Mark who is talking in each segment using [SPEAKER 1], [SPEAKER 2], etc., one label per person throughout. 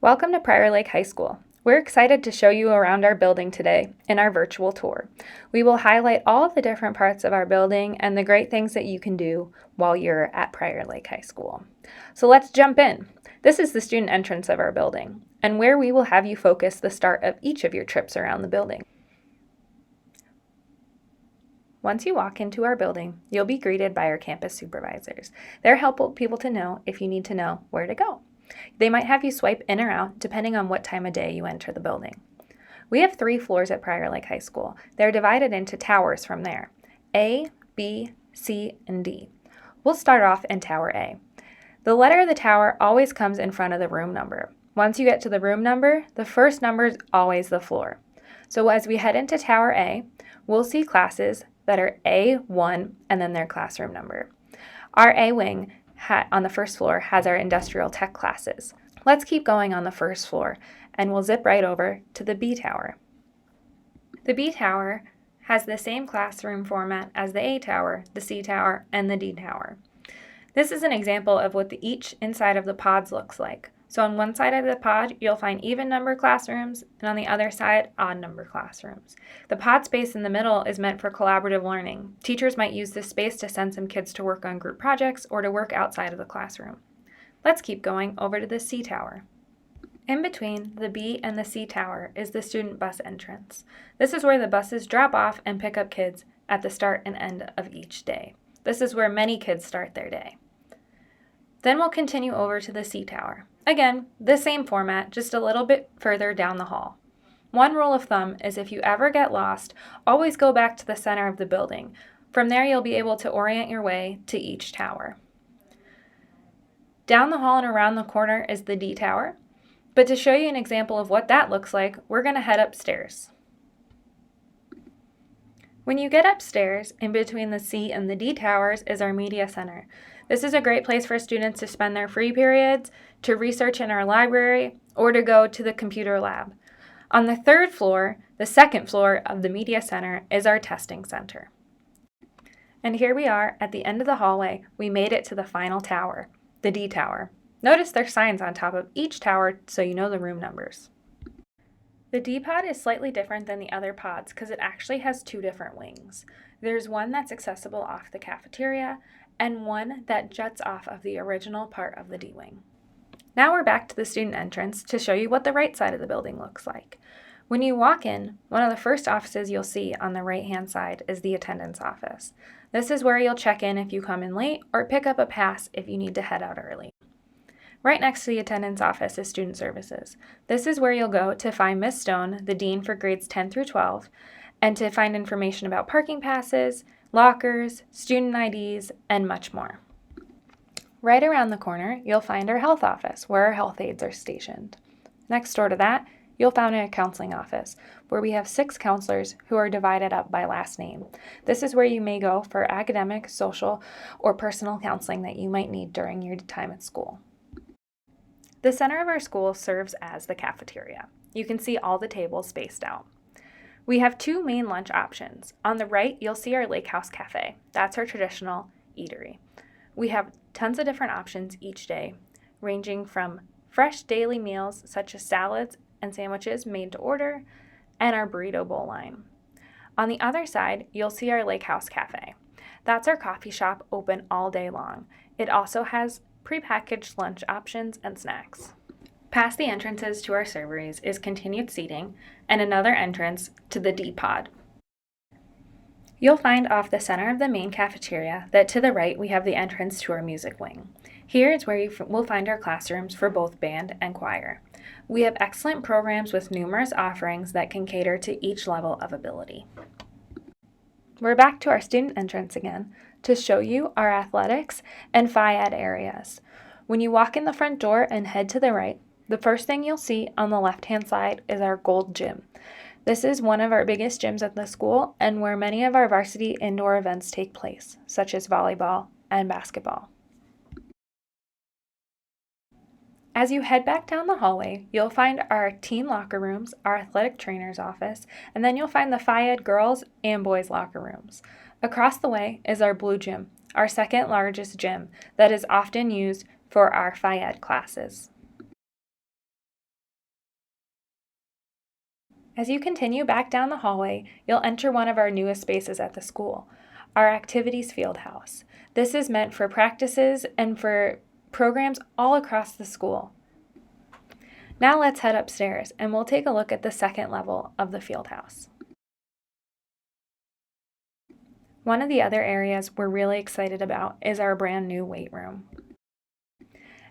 [SPEAKER 1] Welcome to Prior Lake High School. We're excited to show you around our building today in our virtual tour. We will highlight all of the different parts of our building and the great things that you can do while you're at Prior Lake High School. So let's jump in. This is the student entrance of our building, and where we will have you focus the start of each of your trips around the building. Once you walk into our building, you'll be greeted by our campus supervisors. They're helpful people to know if you need to know where to go. They might have you swipe in or out depending on what time of day you enter the building. We have 3 floors at Prior Lake High School. They're divided into towers from there: A, B, C, and D. We'll start off in Tower A. The letter of the tower always comes in front of the room number. Once you get to the room number, the first number is always the floor. So as we head into Tower A, we'll see classes that are A1 and then their classroom number. Our A wing on the first floor has our industrial tech classes. Let's keep going on the first floor and we'll zip right over to the B tower. The B tower has the same classroom format as the A tower, the C tower, and the D tower. This is an example of what each inside of the pods looks like. So on one side of the pod, you'll find even number classrooms, and on the other side, odd number classrooms. The pod space in the middle is meant for collaborative learning. Teachers might use this space to send some kids to work on group projects or to work outside of the classroom. Let's keep going over to the C tower. In between the B and the C tower is the student bus entrance. This is where the buses drop off and pick up kids at the start and end of each day. This is where many kids start their day. Then we'll continue over to the C tower. Again, the same format, just a little bit further down the hall. One rule of thumb is if you ever get lost, always go back to the center of the building. From there, you'll be able to orient your way to each tower. Down the hall and around the corner is the D tower. But to show you an example of what that looks like, we're going to head upstairs. When you get upstairs, in between the C and the D towers is our media center. This is a great place for students to spend their free periods, to research in our library, or to go to the computer lab. On the third floor, the second floor of the media center, is our testing center. And here we are at the end of the hallway. We made it to the final tower, the D tower. Notice there's signs on top of each tower so you know the room numbers. The D pod is slightly different than the other pods because it actually has 2 different wings. There's one that's accessible off the cafeteria and one that juts off of the original part of the D wing. Now we're back to the student entrance to show you what the right side of the building looks like. When you walk in, one of the first offices you'll see on the right-hand side is the attendance office. This is where you'll check in if you come in late or pick up a pass if you need to head out early. Right next to the attendance office is Student Services. This is where you'll go to find Ms. Stone, the Dean for grades 10 through 12, and to find information about parking passes, lockers, student IDs, and much more. Right around the corner, you'll find our health office, where our health aides are stationed. Next door to that, you'll find a counseling office, where we have 6 counselors who are divided up by last name. This is where you may go for academic, social, or personal counseling that you might need during your time at school. The center of our school serves as the cafeteria. You can see all the tables spaced out. We have 2 main lunch options. On the right, you'll see our Lake House Cafe. That's our traditional eatery. We have tons of different options each day, ranging from fresh daily meals such as salads and sandwiches made to order, and our burrito bowl line. On the other side, you'll see our Lake House Cafe. That's our coffee shop open all day long. It also has prepackaged lunch options and snacks. Past the entrances to our serveries is continued seating and another entrance to the D pod. You'll find off the center of the main cafeteria that to the right we have the entrance to our music wing. Here is where you will find our classrooms for both band and choir. We have excellent programs with numerous offerings that can cater to each level of ability. We're back to our student entrance again to show you our athletics and Phi Ed areas. When you walk in the front door and head to the right, the first thing you'll see on the left-hand side is our gold gym. This is one of our biggest gyms at the school and where many of our varsity indoor events take place, such as volleyball and basketball. As you head back down the hallway, you'll find our team locker rooms, our athletic trainer's office, and then you'll find the Phi Ed girls and boys locker rooms. Across the way is our blue gym, our second largest gym that is often used for our Phi Ed classes. As you continue back down the hallway, you'll enter one of our newest spaces at the school, our Activities Field House. This is meant for practices and for programs all across the school. Now let's head upstairs and we'll take a look at the second level of the field house. One of the other areas we're really excited about is our brand new weight room.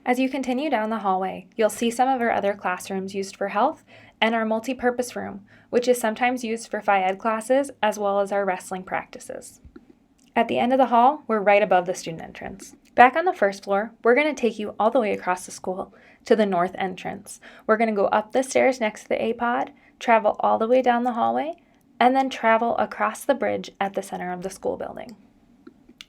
[SPEAKER 1] As you continue down the hallway, you'll see some of our other classrooms used for health and our multi-purpose room, which is sometimes used for Phy Ed classes as well as our wrestling practices. At the end of the hall, we're right above the student entrance. Back on the first floor, we're going to take you all the way across the school to the north entrance. We're going to go up the stairs next to the A-pod, travel all the way down the hallway, and then travel across the bridge at the center of the school building.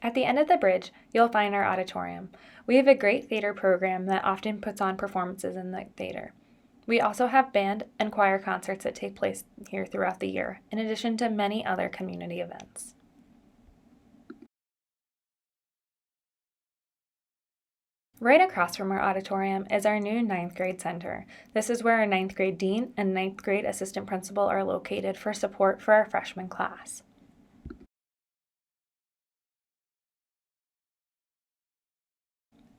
[SPEAKER 1] At the end of the bridge, you'll find our auditorium. We have a great theater program that often puts on performances in the theater. We also have band and choir concerts that take place here throughout the year, in addition to many other community events. Right across from our auditorium is our new 9th grade center. This is where our 9th grade dean and 9th grade assistant principal are located for support for our freshman class.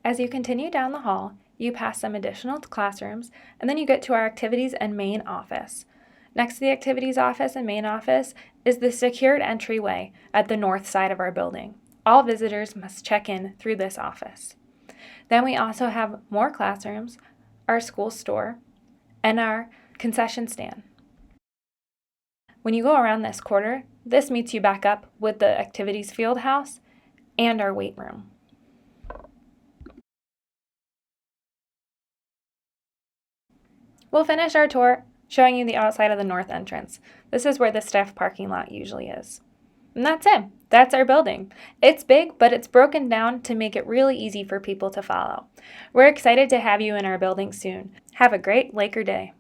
[SPEAKER 1] As you continue down the hall, you pass some additional classrooms, and then you get to our activities and main office. Next to the activities office and main office is the secured entryway at the north side of our building. All visitors must check in through this office. Then we also have more classrooms, our school store, and our concession stand. When you go around this quarter, this meets you back up with the activities field house and our weight room. We'll finish our tour showing you the outside of the north entrance. This is where the staff parking lot usually is. And that's it. That's our building. It's big, but it's broken down to make it really easy for people to follow. We're excited to have you in our building soon. Have a great Laker day.